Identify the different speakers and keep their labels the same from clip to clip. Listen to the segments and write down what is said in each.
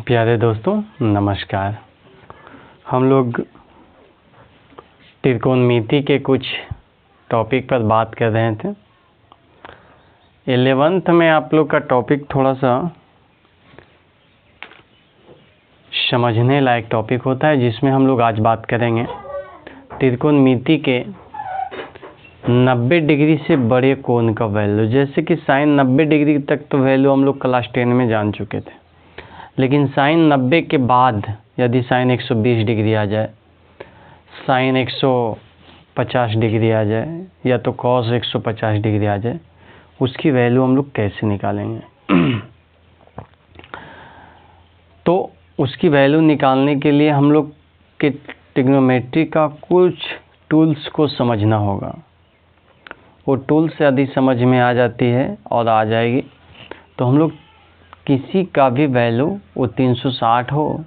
Speaker 1: प्यारे दोस्तों नमस्कार। हम लोग त्रिकोणमिति के कुछ टॉपिक पर बात कर रहे थे। 11th में आप लोग का टॉपिक थोड़ा सा समझने लायक टॉपिक होता है, जिसमें हम लोग आज बात करेंगे त्रिकोणमिति के 90 डिग्री से बड़े कोण का वैल्यू। जैसे कि साइन 90 डिग्री तक तो वैल्यू हम लोग क्लास 10 में जान चुके थे, लेकिन साइन 90 के बाद यदि साइन 120 डिग्री आ जाए, साइन 150 डिग्री आ जाए, या तो कॉस 150 डिग्री आ जाए, उसकी वैल्यू हम लोग कैसे निकालेंगे। तो उसकी वैल्यू निकालने के लिए हम लोग के ट्रिग्नोमेट्री का कुछ टूल्स को समझना होगा। वो टूल्स यदि समझ में आ जाती है और आ जाएगी तो हम लोग किसी का भी वैल्यू, वो 360 हो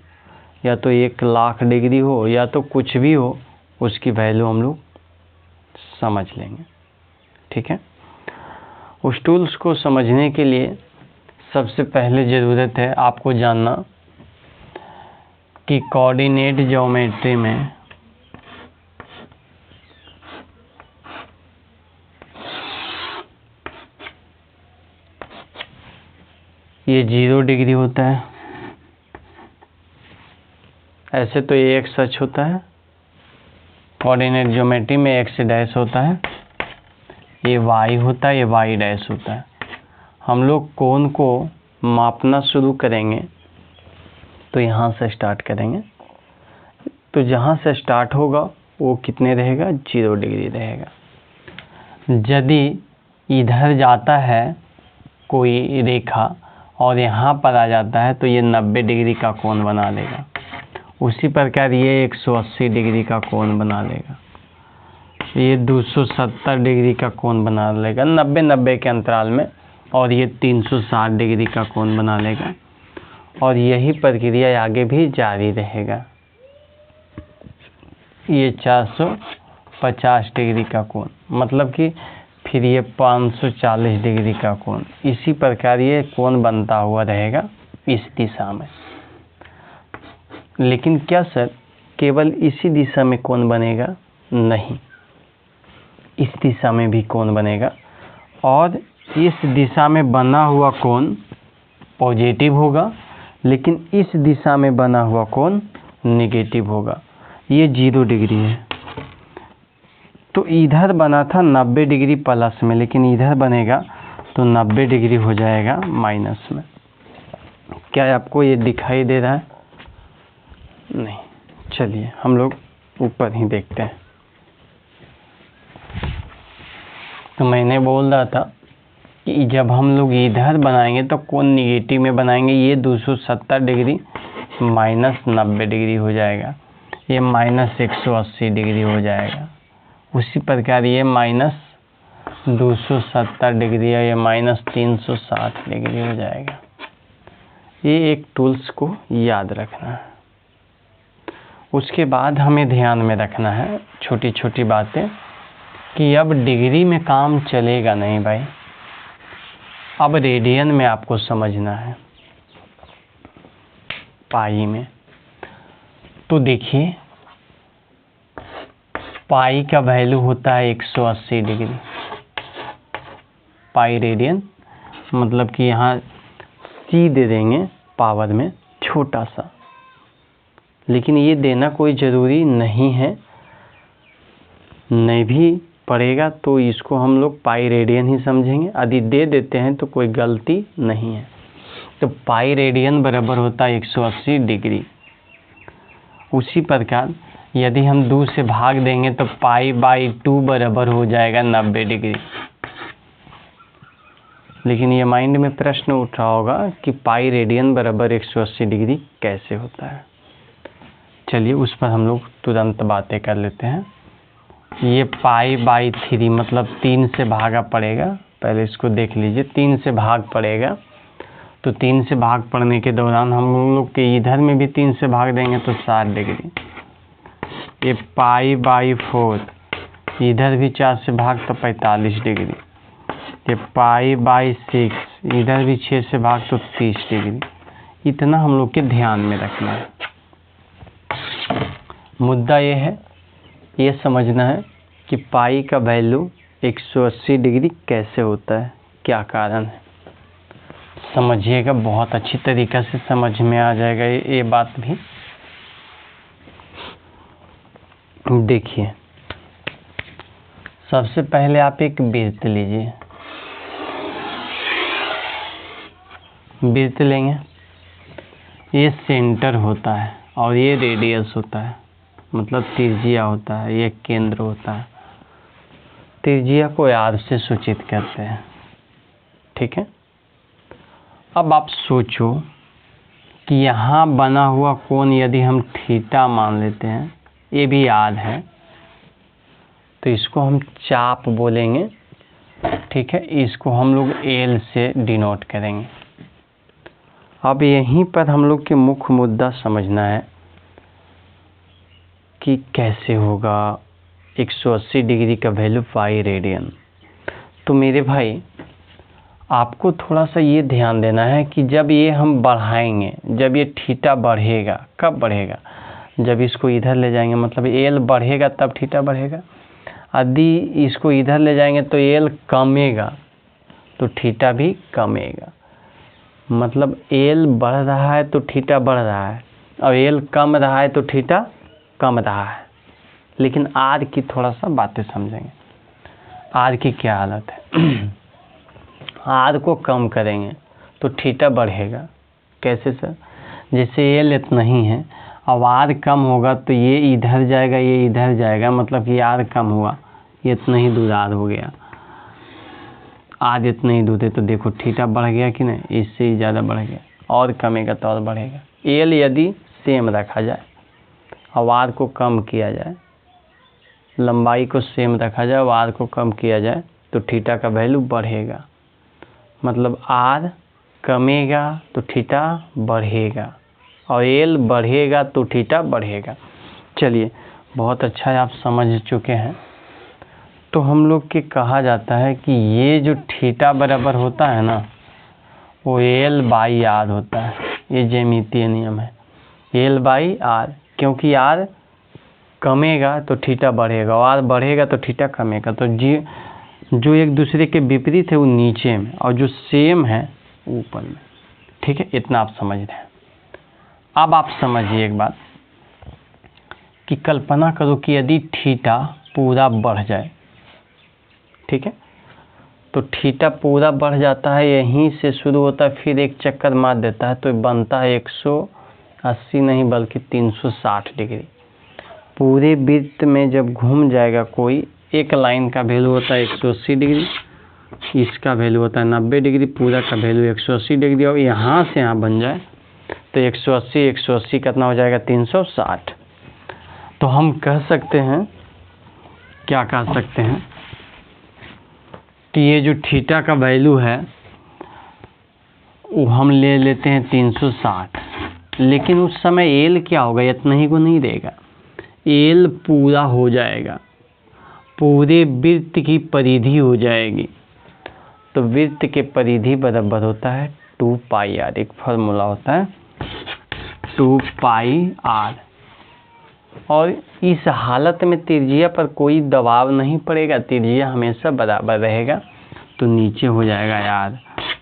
Speaker 1: या तो 1,00,000 डिग्री हो या तो कुछ भी हो, उसकी वैल्यू हम लोग समझ लेंगे। ठीक है। उस टूल्स को समझने के लिए सबसे पहले ज़रूरत है आपको जानना कि कोऑर्डिनेट ज्योमेट्री में ये 0 डिग्री होता है। ऐसे तो ये x सच होता है, कोऑर्डिनेट ज्योमेट्री में x डैश होता है, ये y होता है, ये y डैश होता है। हम लोग कोण को मापना शुरू करेंगे तो यहाँ से स्टार्ट करेंगे। तो जहाँ से स्टार्ट होगा वो कितने रहेगा, 0 डिग्री रहेगा। यदि इधर जाता है कोई रेखा और यहाँ पर आ जाता है तो ये 90 डिग्री का कोण बना लेगा। उसी प्रकार ये 180 डिग्री का कोण बना लेगा, ये 270 डिग्री का कोण बना लेगा 90-90 के अंतराल में, और ये 360 डिग्री का कोण बना लेगा। और यही प्रक्रिया आगे भी जारी रहेगा। ये 450 डिग्री का कोण, मतलब कि फिर ये 540 डिग्री का कोण। इसी प्रकार ये कोण बनता हुआ रहेगा इस दिशा में। लेकिन क्या सर केवल इसी दिशा में कोण बनेगा? नहीं, इस दिशा में भी कोण बनेगा, और इस दिशा में बना हुआ कोण पॉजिटिव होगा, लेकिन इस दिशा में बना हुआ कोण नेगेटिव होगा। ये 0 डिग्री है। तो इधर बना था 90 डिग्री प्लस में, लेकिन इधर बनेगा तो 90 डिग्री हो जाएगा माइनस में। क्या आपको ये दिखाई दे रहा है? नहीं। चलिए हम लोग ऊपर ही देखते हैं। तो मैंने बोल रहा था कि जब हम लोग इधर बनाएंगे तो कोण निगेटिव में बनाएंगे। ये 270 डिग्री माइनस 90 डिग्री हो जाएगा, ये माइनस 180 डिग्री हो जाएगा। उसी प्रकार ये माइनस 270 डिग्री है, ये माइनस 360 डिग्री हो जाएगा। ये एक टूल्स को याद रखना है। उसके बाद हमें ध्यान में रखना है छोटी छोटी बातें, कि अब डिग्री में काम चलेगा नहीं भाई, अब रेडियन में आपको समझना है, पाई में। तो देखिए पाई का वैल्यू होता है 180 डिग्री, पाई रेडियन, मतलब कि यहाँ सी दे देंगे पावर में छोटा सा, लेकिन ये देना कोई ज़रूरी नहीं है, नहीं भी पड़ेगा तो इसको हम लोग पाई रेडियन ही समझेंगे। यदि दे देते हैं तो कोई गलती नहीं है। तो पाई रेडियन बराबर होता है 180 डिग्री। उसी प्रकार यदि हम 2 से भाग देंगे तो π/2 बराबर हो जाएगा 90 डिग्री। लेकिन ये माइंड में प्रश्न उठ रहा होगा कि पाई रेडियन बराबर 180 डिग्री कैसे होता है। चलिए उस पर हम लोग तुरंत बातें कर लेते हैं। ये π/3 मतलब 3 से भागा पड़ेगा। पहले इसको देख लीजिए, 3 से भाग पड़ेगा। तो 3 से भाग पड़ने के दौरान हम लोग के इधर में भी 3 से भाग देंगे तो 60 डिग्री। ये π/4, इधर भी 4 से भाग तो 45 डिग्री। ये π/6, इधर भी 6 से भाग तो 30 डिग्री। इतना हम लोग के ध्यान में रखना है। मुद्दा ये है, ये समझना है कि पाई का वैल्यू 180 डिग्री कैसे होता है, क्या कारण है। समझिएगा, बहुत अच्छी तरीक़ा से समझ में आ जाएगा ये बात भी। देखिए, सबसे पहले आप एक वृत्त लीजिए, वृत्त लेंगे, ये सेंटर होता है और ये रेडियस होता है, मतलब त्रिज्या होता है, ये केंद्र होता है। त्रिज्या को आर से सूचित करते हैं, ठीक है। अब आप सोचो कि यहाँ बना हुआ कोण यदि हम थीटा मान लेते हैं, ये भी आर है, तो इसको हम चाप बोलेंगे, ठीक है। इसको हम लोग एल से डिनोट करेंगे। अब यहीं पर हम लोग के मुख्य मुद्दा समझना है कि कैसे होगा 180 डिग्री का वैल्यू पाई रेडियन। तो मेरे भाई, आपको थोड़ा सा ये ध्यान देना है कि जब ये हम बढ़ाएंगे, जब ये थीटा बढ़ेगा, कब बढ़ेगा, जब इसको इधर ले जाएंगे, मतलब एल बढ़ेगा तब थीटा बढ़ेगा। यदि इसको इधर ले जाएंगे तो एल कमेगा तो थीटा भी कमेगा। मतलब एल बढ़ रहा है तो थीटा बढ़ रहा है, और एल कम रहा है तो थीटा कम रहा है। लेकिन आर की थोड़ा सा बातें समझेंगे, आर की क्या हालत है। आर को कम करेंगे तो थीटा बढ़ेगा। कैसे सर? जैसे एल इतना ही है, अब आर कम होगा तो ये इधर जाएगा, ये इधर जाएगा, मतलब कि आर कम हुआ, ये इतना ही दूर आर हो गया। आर इतना ही दूर है तो देखो थीटा बढ़ गया कि नहीं, इससे ही ज़्यादा बढ़ गया, और कमेगा तो और बढ़ेगा। एल यदि सेम रखा जाए और आर को कम किया जाए, लंबाई को सेम रखा जाए और आर को कम किया जाए, तो थीटा का वैल्यू बढ़ेगा। मतलब आर कमेगा तो थीटा बढ़ेगा, और एल बढ़ेगा तो थीटा बढ़ेगा। चलिए, बहुत अच्छा है, आप समझ चुके हैं। तो हम लोग के कहा जाता है कि ये जो थीटा बराबर होता है ना, वो एल बाई आर होता है। ये ज्यामितीय नियम है, एल बाई आर, क्योंकि आर कमेगा तो थीटा बढ़ेगा, और आर बढ़ेगा तो थीटा कमेगा। तो जो एक दूसरे के विपरीत है वो नीचे में, और जो सेम है ऊपर में, ठीक है। इतना आप समझ रहे हैं। अब आप समझिए एक बात कि कल्पना करो कि यदि थीटा पूरा बढ़ जाए, ठीक है, तो थीटा पूरा बढ़ जाता है, यहीं से शुरू होता है, फिर एक चक्कर मार देता है तो बनता है 180 नहीं बल्कि 360 डिग्री। पूरे वृत्त में जब घूम जाएगा कोई, एक लाइन का वैल्यू होता है 180 डिग्री, इसका वैल्यू होता है 90 डिग्री, पूरा का वैल्यू 180 डिग्री, और यहाँ से यहाँ बन जाए तो 180 कितना हो जाएगा, 360। तो हम कह सकते हैं, क्या कह सकते हैं कि ये जो थीटा का वैल्यू है वो हम ले लेते हैं 360, लेकिन उस समय एल क्या होगा, इतना ही को नहीं देगा, एल पूरा हो जाएगा, पूरे वृत्त की परिधि हो जाएगी। तो वृत्त के परिधि बराबर होता है 2 पाई आर। एक फॉर्मूला होता है 2 पाई आर, और इस हालत में त्रिज्या पर कोई दबाव नहीं पड़ेगा, त्रिज्या हमेशा बराबर रहेगा, तो नीचे हो जाएगा आर।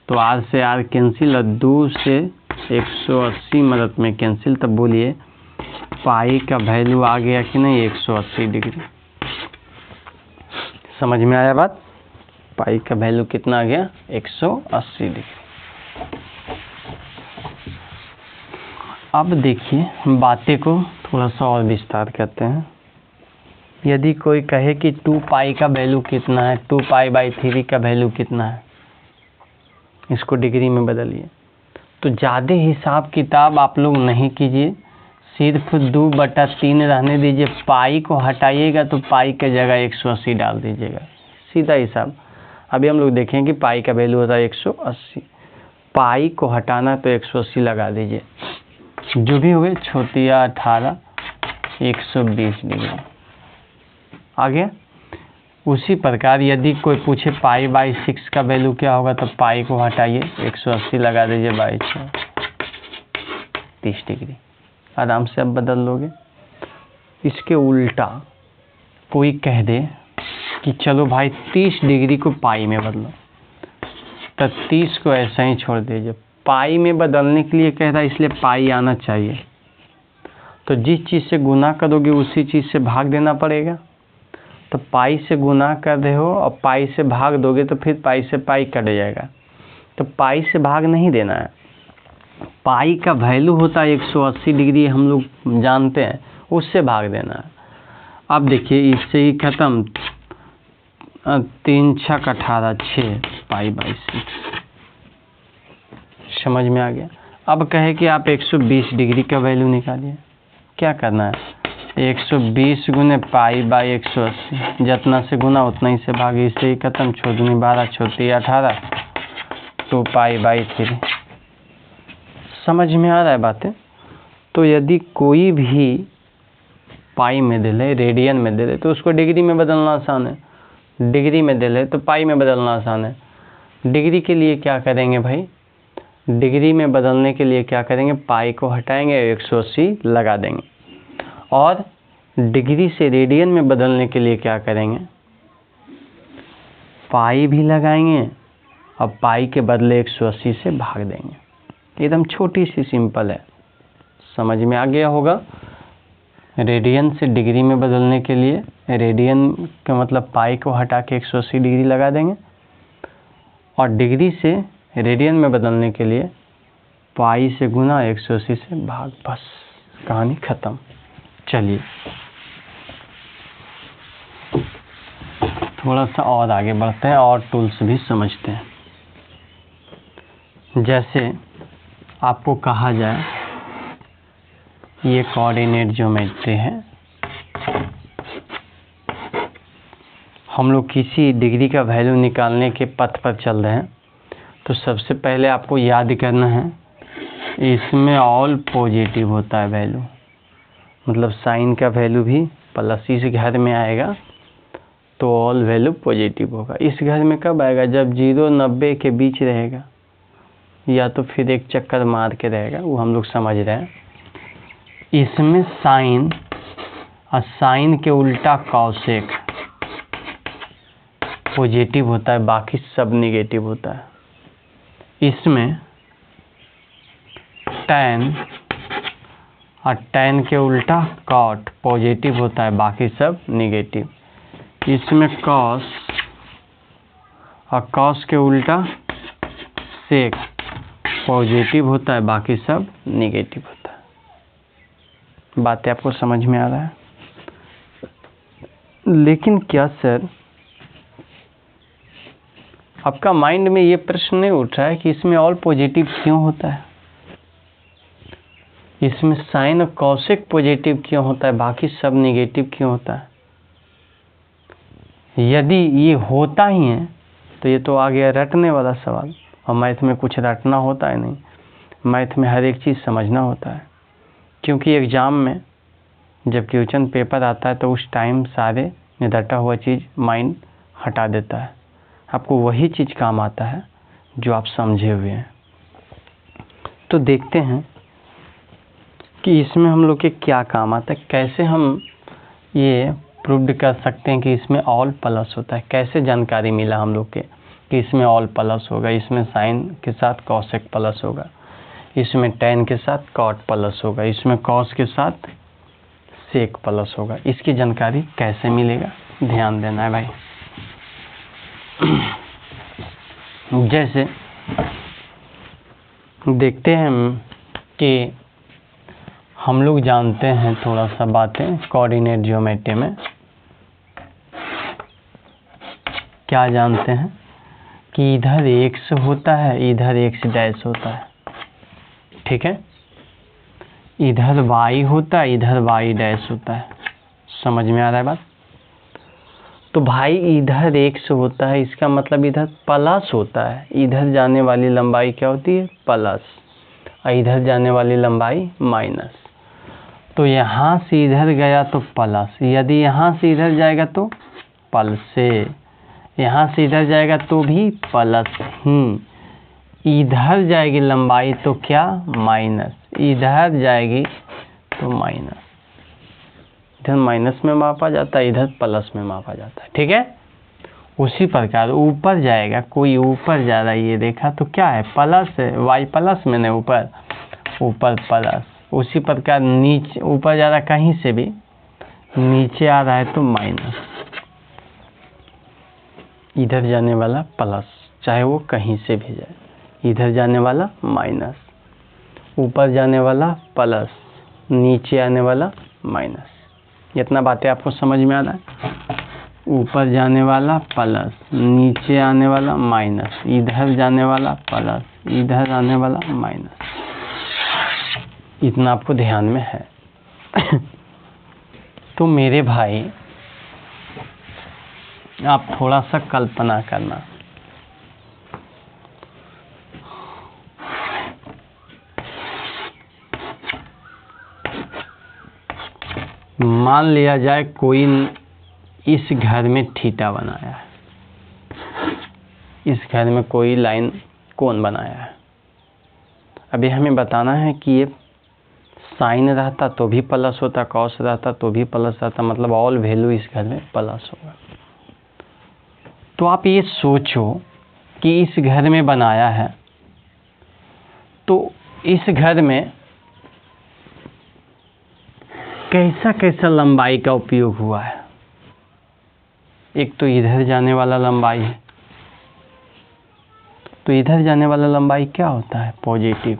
Speaker 1: तो आर से आर कैंसिल, और 2 से 180 मदद में कैंसिल। तब बोलिए पाई का वैल्यू आ गया कि नहीं, 180 डिग्री। समझ में आया बात? पाई का वैल्यू कितना आ गया, 180 डिग्री। अब देखिए, बातें को थोड़ा सा और विस्तार करते हैं। यदि कोई कहे कि 2 पाई का वैल्यू कितना है, 2 पाई बाई 3 का वैल्यू कितना है, इसको डिग्री में बदलिए। तो ज़्यादा हिसाब किताब आप लोग नहीं कीजिए, सिर्फ 2/3 रहने दीजिए। पाई को हटाइएगा तो पाई के जगह 180 डाल दीजिएगा, सीधा हिसाब। अभी हम लोग देखें कि पाई का वैल्यू होता है 180, पाई को हटाना तो 180 लगा दीजिए, जो भी हुए छोटिया 18 120 डिग्री आ गया। उसी प्रकार यदि कोई पूछे पाई बाई 6 का वैल्यू क्या होगा, तो पाई को हटाइए 180 लगा दीजिए बाई 6, 30 डिग्री, आराम से अब बदल लोगे। इसके उल्टा कोई कह दे कि चलो भाई 30 डिग्री को पाई में बदलो, तो 30 को ऐसा ही छोड़ दीजिए। पाई में बदलने के लिए कह रहा है, इसलिए पाई आना चाहिए। तो जिस चीज़ से गुना करोगे उसी चीज़ से भाग देना पड़ेगा। तो पाई से गुना कर रहे हो और पाई से भाग दोगे तो फिर पाई से पाई कट जाएगा। तो पाई से भाग नहीं देना है। पाई का वैल्यू होता है 180 डिग्री, हम लोग जानते हैं, उससे भाग देना है। अब देखिए इससे ही ख़त्म, 3 छक 18, 6 पाई बाई 6। समझ में आ गया। अब कहे कि आप 120 डिग्री का वैल्यू निकालिए। क्या करना है, 120 गुने पाई बाई 180, जितना से गुना उतना ही से भाग। इससे ही खत्म, 6 दूनी 12, 6 3 18, 2 पाई बाई 3। समझ में आ रहा है बातें। तो यदि कोई भी पाई में दे ले, रेडियन में दे ले, तो उसको डिग्री में बदलना आसान है। डिग्री में दे ले तो पाई में बदलना आसान है। डिग्री के लिए क्या करेंगे भाई, डिग्री में बदलने के लिए क्या करेंगे, पाई को हटाएंगे, 180 लगा देंगे। और डिग्री से रेडियन में बदलने के लिए क्या करेंगे, पाई भी लगाएंगे और पाई के बदले 180 से भाग देंगे। एकदम छोटी सी सिंपल है, समझ में आ गया होगा। रेडियन से डिग्री में बदलने के लिए रेडियन का मतलब पाई को हटा के 180 डिग्री लगा देंगे, और डिग्री से रेडियन में बदलने के लिए पाई से गुना 180 से भाग, बस कहानी ख़त्म। चलिए थोड़ा सा और आगे बढ़ते हैं और टूल्स भी समझते हैं। जैसे आपको कहा जाए ये कोऑर्डिनेट ज्योमेट्री है, हम लोग किसी डिग्री का वैल्यू निकालने के पथ पर चल रहे हैं, तो सबसे पहले आपको याद करना है इसमें ऑल पॉजिटिव होता है वैल्यू, मतलब साइन का वैल्यू भी प्लस इस घर में आएगा तो ऑल वैल्यू पॉजिटिव होगा। इस घर में कब आएगा, जब 0 90 के बीच रहेगा, या तो फिर एक चक्कर मार के रहेगा, वो हम लोग समझ रहे हैं। इसमें साइन और साइन के उल्टा कॉसेक पॉजिटिव होता है, बाकी सब नेगेटिव होता है। इसमें टैन और टैन के उल्टा कॉट पॉजिटिव होता है, बाकी सब नेगेटिव। इसमें कॉस और कॉस के उल्टा सेक पॉजिटिव होता है, बाकी सब नेगेटिव होता है। बातें आपको समझ में आ रहा है। लेकिन क्या सर, आपका माइंड में ये प्रश्न नहीं उठ रहा है कि इसमें ऑल पॉजिटिव क्यों होता है, इसमें साइन और कॉसेक पॉजिटिव क्यों होता है, बाकी सब नेगेटिव क्यों होता है? यदि ये होता ही है तो ये तो आ गया रटने वाला सवाल, और मैथ में कुछ रटना होता है नहीं, मैथ में हर एक चीज़ समझना होता है। क्योंकि एग्ज़ाम में जब क्वेश्चन पेपर आता है तो उस टाइम सारे रटा हुआ चीज़ माइंड हटा देता है, आपको वही चीज़ काम आता है जो आप समझे हुए हैं। तो देखते हैं कि इसमें हम लोग के क्या काम आता है, कैसे हम ये प्रूव कर सकते हैं कि इसमें ऑल प्लस होता है। कैसे जानकारी मिला हम लोग के कि इसमें ऑल प्लस होगा, इसमें साइन के साथ कॉसेक प्लस होगा, इसमें टैन के साथ कॉट प्लस होगा, इसमें कॉस के साथ सेक प्लस होगा। इसकी जानकारी कैसे मिलेगा, ध्यान देना है भाई। जैसे देखते हैं हम कि हम लोग जानते हैं थोड़ा सा बातें कोऑर्डिनेट ज्योमेट्री में। क्या जानते हैं कि इधर एक्स होता है, इधर एक्स डैश होता है, ठीक है। इधर वाई होता है, इधर वाई डैश होता है। समझ में आ रहा है बात। तो भाई इधर एक्स होता है, इसका मतलब इधर प्लस होता है। इधर जाने वाली लंबाई क्या होती है, प्लस, और इधर जाने वाली लंबाई माइनस। तो यहाँ से इधर गया तो प्लस, यदि यहाँ से इधर जाएगा तो प्लस से, यहाँ से इधर जाएगा तो भी प्लस ही, इधर जाएगी लंबाई तो क्या, माइनस। इधर जाएगी तो माइनस, इधर माइनस में मापा जाता है, इधर प्लस में मापा जाता है। ठीक है, उसी प्रकार ऊपर जाएगा, कोई ऊपर जा रहा है, ये देखा तो क्या है, प्लस है, y प्लस में नहीं, ऊपर प्लस। उसी प्रकार नीचे ऊपर जा रहा है, कहीं से भी नीचे आ रहा है तो माइनस, इधर जाने वाला प्लस, चाहे वो कहीं से भी जाए, इधर जाने वाला माइनस, ऊपर जाने वाला प्लस, नीचे आने वाला माइनस। इतना बातें आपको समझ में आ रहा है? ऊपर जाने वाला प्लस, नीचे आने वाला माइनस, इधर जाने वाला प्लस, इधर आने वाला माइनस। इतना आपको ध्यान में है। तो मेरे भाई आप थोड़ा सा कल्पना करना, मान लिया जाए कोई इस घर में थीटा बनाया है, इस घर में कोई लाइन कोण बनाया है। अभी हमें बताना है कि ये साइन रहता तो भी प्लस होता, कॉस रहता तो भी प्लस रहता, मतलब ऑल वैल्यू इस घर में प्लस होगा। तो आप ये सोचो कि इस घर में बनाया है, तो इस घर में कैसा कैसा लंबाई का उपयोग हुआ है। एक तो इधर जाने वाला लंबाई है, तो इधर जाने वाला लंबाई क्या होता है, पॉजिटिव।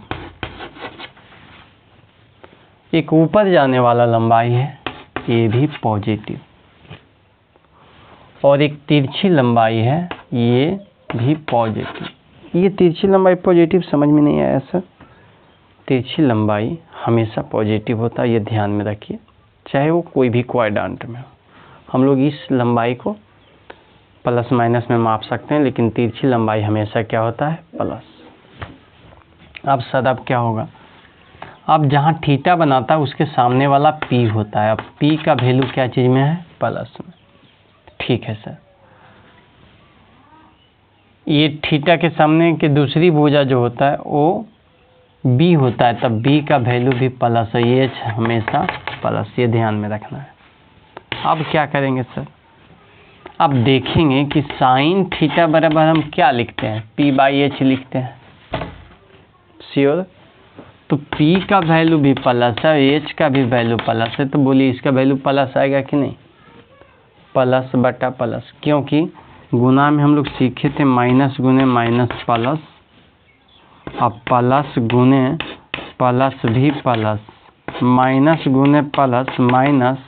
Speaker 1: एक ऊपर जाने वाला लंबाई है, ये भी पॉजिटिव। और एक तिरछी लंबाई है, ये भी पॉजिटिव। ये तिरछी लंबाई पॉजिटिव समझ में नहीं आया सर? तिरछी लंबाई हमेशा पॉजिटिव होता है, ये ध्यान में रखिए, चाहे वो कोई भी क्वाड्रेंट में हो। हम लोग इस लंबाई को प्लस माइनस में माप सकते हैं, लेकिन तिरछी लंबाई हमेशा क्या होता है, प्लस। अब सर अब क्या होगा, अब जहाँ थीटा बनाता है उसके सामने वाला पी होता है। अब पी का वैल्यू क्या चीज़ में है, प्लस में। ठीक है सर, ये थीटा के सामने के दूसरी भुजा जो होता है वो बी होता है, तब बी का वैल्यू भी प्लस है, ये हमेशा प्लस, ये ध्यान में रखना है। अब क्या करेंगे सर, अब देखेंगे कि साइन थीटा बराबर हम क्या लिखते हैं, पी बाई एच लिखते हैं, श्योर। तो पी का वैल्यू भी प्लस है, एच का भी वैल्यू प्लस है, तो बोलिए इसका वैल्यू प्लस आएगा कि नहीं, प्लस बटा प्लस। क्योंकि गुना में हम लोग सीखे थे माइनस गुने माइनस प्लस, अब प्लस गुने प्लस भी प्लस, माइनस गुने प्लस माइनस,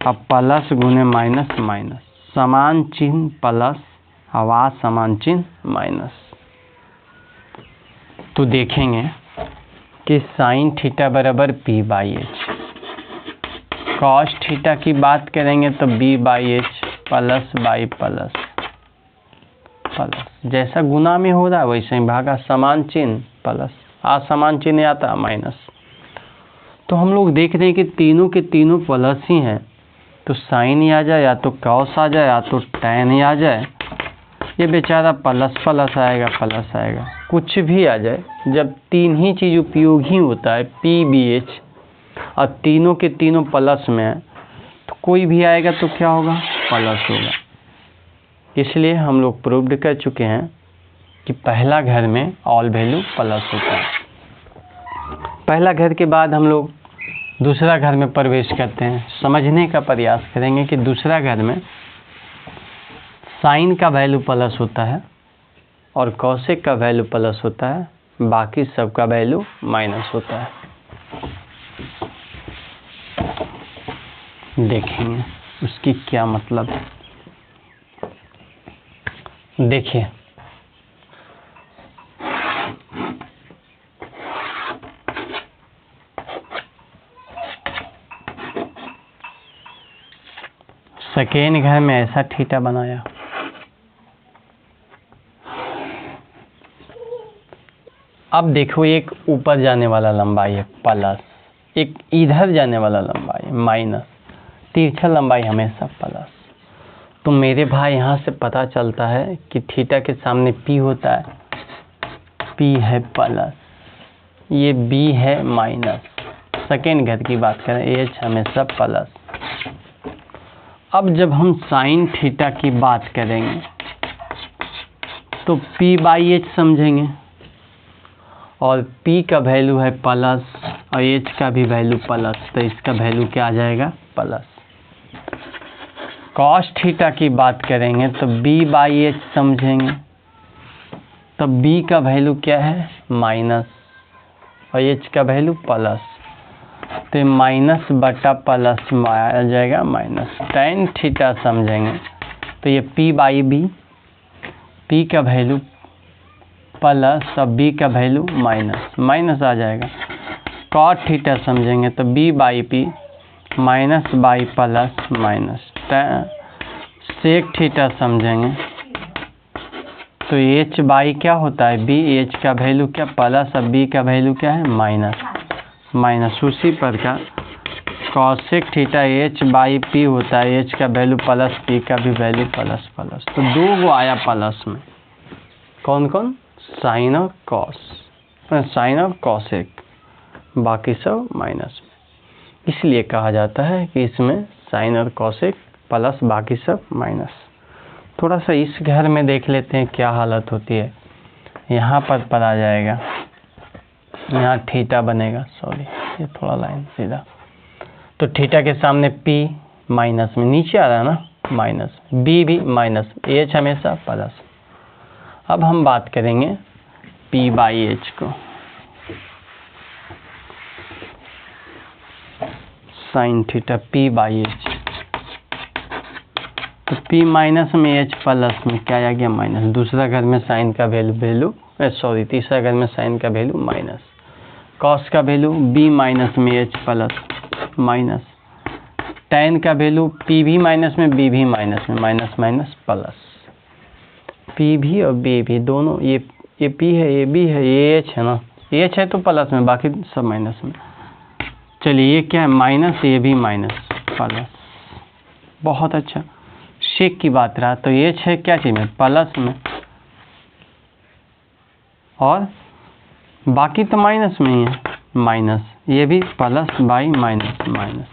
Speaker 1: अब प्लस गुने माइनस माइनस, समान चिन्ह प्लस, आवाज समान चिन्ह माइनस। तो देखेंगे कि साइन थीटा बराबर P by H, cos theta की बात करेंगे तो B by H plus by plus plus, जैसा गुना में हो रहा है वैसे ही भागा, समान चिन्ह प्लस, असमान चिन्ह आता है माइनस। तो हम लोग देख रहे हैं कि तीनों के तीनों प्लस ही हैं, तो साइन ही आ जाए, या तो कॉस आ जाए, या तो टैन ही आ जाए। ये बेचारा प्लस प्लस आएगा, प्लस आएगा, कुछ भी आ जाए। जब तीन ही चीज़ उपयोग ही होता है, पी बी एच, और तीनों के तीनों प्लस में है, तो कोई भी आएगा तो क्या होगा, प्लस होगा। इसलिए हम लोग प्रूव्ड कर चुके हैं कि पहला घर में ऑल वैल्यू प्लस होता है। पहला घर के बाद हम लोग दूसरा घर में प्रवेश करते हैं। समझने का प्रयास करेंगे कि दूसरा घर में साइन का वैल्यू प्लस होता है और कॉसेक का वैल्यू प्लस होता है, बाकी सब का वैल्यू माइनस होता है। देखेंगे उसकी क्या मतलब है। देखिए सेकेंड घर में ऐसा थीटा बनाया, अब देखो एक ऊपर जाने वाला लंबाई है प्लस, एक इधर जाने वाला लंबाई माइनस, तिरछा लंबाई हमेशा प्लस। तो मेरे भाई यहाँ से पता चलता है कि थीटा के सामने पी होता है, पी है प्लस, ये b है माइनस, सेकेंड घर की बात करें h हमेशा प्लस। अब जब हम साइन थीटा की बात करेंगे तो p/h समझेंगे, और p का वैल्यू है प्लस और h का भी वैल्यू प्लस, तो इसका वैल्यू क्या आ जाएगा प्लस। कॉस थीटा की बात करेंगे तो b/h समझेंगे, तो b का वैल्यू क्या है माइनस और h का वैल्यू प्लस, तो माइनस बटा प्लस में आ जाएगा माइनस। टेन थीटा समझेंगे तो ये p/b, p का वैल्यू प्लस और b का वैल्यू माइनस, माइनस आ जाएगा। कॉट थीटा समझेंगे तो b/p minus by plus minus. Sec theta समझेंगे तो h/ क्या होता है b, h का वैल्यू क्या प्लस और b का वैल्यू क्या है माइनस, माइनस। उसी प्रकार कॉसेक थीटा h/p होता है, h का वैल्यू प्लस p का भी वैल्यू प्लस प्लस। तो दो गो आया प्लस में, कौन कौन, साइन और कॉस, साइन और कॉसेक, बाकी सब माइनस में। इसलिए कहा जाता है कि इसमें साइन और कॉसेक प्लस बाकी सब माइनस। थोड़ा सा इस घर में देख लेते हैं क्या हालत होती है। यहाँ पर आ जाएगा, यहाँ थीटा बनेगा, सॉरी ये थोड़ा लाइन सीधा, तो थीटा के सामने p माइनस में, नीचे आ रहा है ना माइनस, b भी माइनस, h हमेशा प्लस। अब हम बात करेंगे p/h को, साइन थीटा p/h, तो p माइनस में h प्लस में क्या आ गया माइनस। दूसरा घर में साइन का वैल्यू सॉरी तीसरा घर में साइन का वैल्यू माइनस। कॉस का वैल्यू b माइनस में h प्लस माइनस। टेन का वैल्यू p भी माइनस में b भी माइनस में, माइनस माइनस प्लस। p भी और b भी दोनों, ये p है, ये b है, ये h है ना, h है तो प्लस में, बाकी सब माइनस में। चलिए ये क्या है माइनस, ये भी माइनस प्लस, बहुत अच्छा। शेक की बात रहा तो h है क्या चीज़ में प्लस में, और बाकी तो माइनस में ही है, माइनस, ये भी प्लस बाई माइनस माइनस।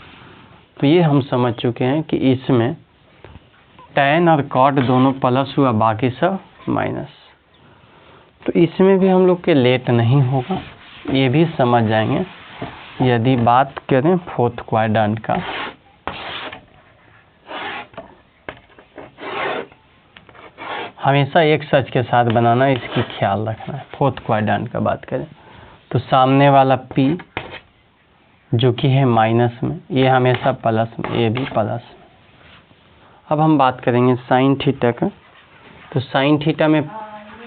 Speaker 1: तो ये हम समझ चुके हैं कि इसमें टैन और कॉट दोनों प्लस हुआ, बाकी सब माइनस। तो इसमें भी हम लोग के लेट नहीं होगा, ये भी समझ जाएंगे। यदि बात करें फोर्थ क्वाड्रेंट का, हमेशा एक सच के साथ बनाना, इसकी ख्याल रखना है। फोर्थ क्वाड्रेंट का बात करें तो सामने वाला p जो कि है माइनस में, ये हमेशा प्लस में, ये भी प्लस में। अब हम बात करेंगे साइन थीटा का, तो साइन थीटा में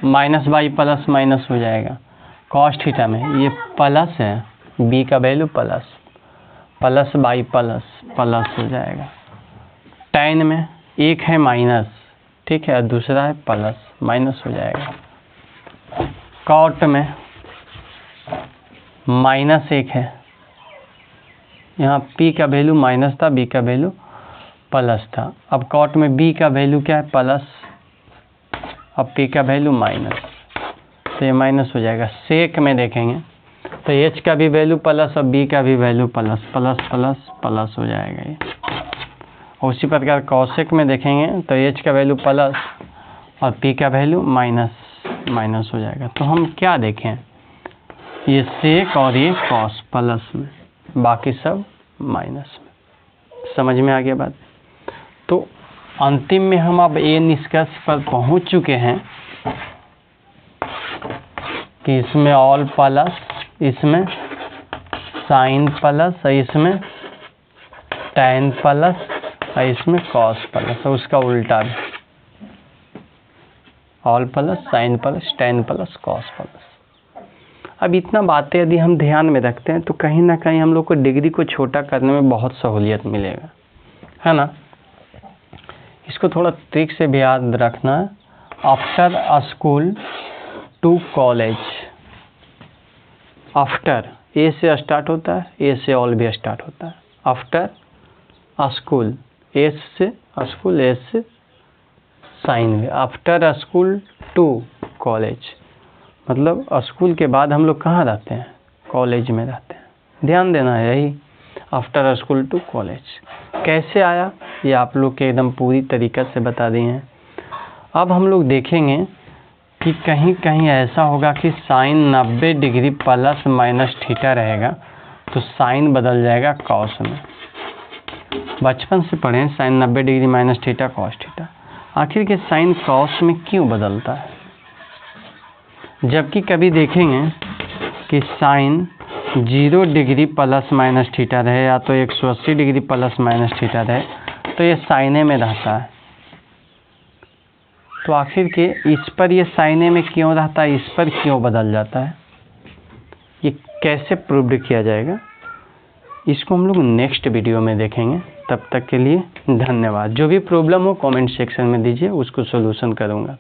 Speaker 1: माइनस बाई प्लस माइनस हो जाएगा। कॉस थीटा में ये प्लस है, b का value plus, plus by plus plus हो जाएगा। टेन में एक है माइनस, ठीक है, और दूसरा है प्लस, माइनस हो जाएगा। कॉट में माइनस एक है, यहाँ p का वैल्यू माइनस था, b का वैल्यू प्लस था। अब कॉट में b का वैल्यू क्या है प्लस, अब p का वैल्यू माइनस, तो ये माइनस हो जाएगा। सेक में देखेंगे तो h का भी वैल्यू प्लस और b का भी value plus, plus plus plus हो जाएगा ये। उसी प्रकार कॉसेक में देखेंगे तो h का वैल्यू प्लस और p का वैल्यू माइनस, माइनस हो जाएगा। तो हम क्या देखें, ये सेक और ये कॉस प्लस में, बाकी सब माइनस में। समझ में आ गया बात। तो अंतिम में हम अब ये निष्कर्ष पर पहुंच चुके हैं कि इसमें ऑल प्लस, इसमें साइन प्लस, इसमें टैन प्लस, और इसमें कॉस प्लस, और उसका उल्टा भी, all plus, sine plus, tan plus, cos plus. अब इतना बातें यदि हम ध्यान में रखते हैं तो कहीं ना कहीं हम लोग को डिग्री को छोटा करने में बहुत सहूलियत मिलेगा, है ना। इसको थोड़ा ट्रिक से भी याद रखना। After school to college, after A से स्टार्ट होता है, ए से ऑल भी स्टार्ट होता है। आफ्टर स्कूल, एस से स्कूल, एस से साइन भी। आफ्टर स्कूल टू कॉलेज, मतलब स्कूल के बाद हम लोग कहाँ रहते हैं, कॉलेज में रहते हैं। ध्यान देना है यही, आफ्टर स्कूल टू कॉलेज कैसे आया ये आप लोग के एकदम पूरी तरीक़ा से बता दिए हैं। अब हम लोग देखेंगे कि कहीं कहीं ऐसा होगा कि sine 90 degree plus minus theta रहेगा तो साइन बदल जाएगा कॉस में। बचपन से पढ़ें sine 90 degree minus theta cos theta. आखिर के साइन कॉस में क्यों बदलता है, जबकि कभी देखेंगे कि sine 0 degree plus minus theta रहे या तो 180 डिग्री प्लस माइनस थीटा रहे तो ये साइने में रहता है। तो आखिर के इस पर ये साइने में क्यों रहता है, इस पर क्यों बदल जाता है, ये कैसे प्रूव्ड किया जाएगा, इसको हम लोग नेक्स्ट वीडियो में देखेंगे। तब तक के लिए धन्यवाद। जो भी प्रॉब्लम हो कमेंट सेक्शन में दीजिए, उसको सॉल्यूशन करूँगा।